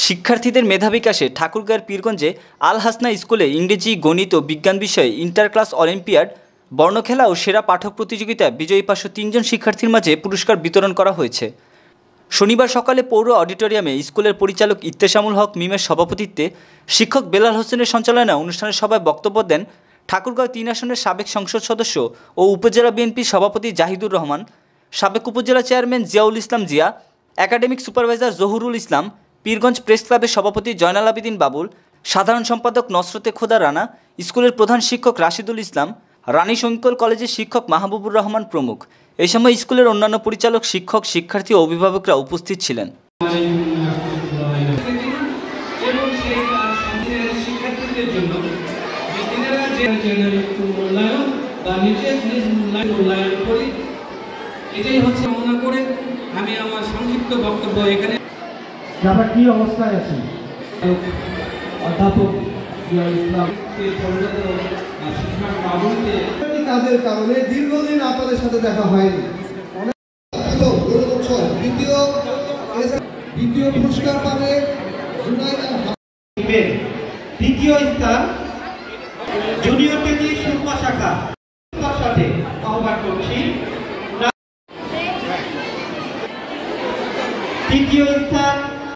শিক্ষার্থীদের মেধা বিকাশে ঠাকুরগাঁওয়ের পীরগঞ্জে আল হাসনা স্কুলে ইংরেজি, গণিত ও বিজ্ঞান বিষয়ে ইন্টার ক্লাস অলিম্পিয়াড, বর্ণখেলা ও সেরা পাঠক প্রতিযোগিতায় বিজয়ী 503 জন শিক্ষার্থীর মাঝে পুরস্কার বিতরণ করা হয়েছে। শনিবার সকালে পৌর অডিটোরিয়ামে স্কুলের পরিচালক ইত্তেশামুল হক মিমের সভাপতিত্বে শিক্ষক বেলাল হোসেনের সঞ্চালনায় অনুষ্ঠানের সভায় বক্তব্য দেন ঠাকুরগাঁও 3 আসনের সাবেক সংসদ সদস্য ও উপজেলা বিএনপির সভাপতি জাহিদুর রহমান, সাবেক উপজেলা চেয়ারম্যান জিয়াউল ইসলাম Zia, academic supervisor Zahurul Islam, Pirganj press ক্লাবের সভাপতি জয়নাল আবেদিন বাবুল, সাধারণ সম্পাদক নসরতে খোদা রানা, স্কুলের প্রধান শিক্ষক রাশিদুল ইসলাম, রানী শঙ্কর কলেজের শিক্ষক মাহবুবুর রহমান প্রমুখ। এই সময় স্কুলের অন্যান্য পরিচালক, শিক্ষক, শিক্ষার্থী ও অভিভাবকরা উপস্থিত ছিলেন। এটাই হচ্ছে মনে করে আমি আমার সংক্ষিপ্ত বক্তব্য এখানে। আমরা কি অবস্থায় আছি? অধ্যাপক কাজের কারণে দীর্ঘদিন আপনাদের সাথে দেখা হয়নি। দ্বিতীয় পুরস্কার পাবে দ্বিতীয় স্থান জুনিয়র কেজি সুরমা শাখা, সাথে আহ্বান করছি। তৃতীয় স্থান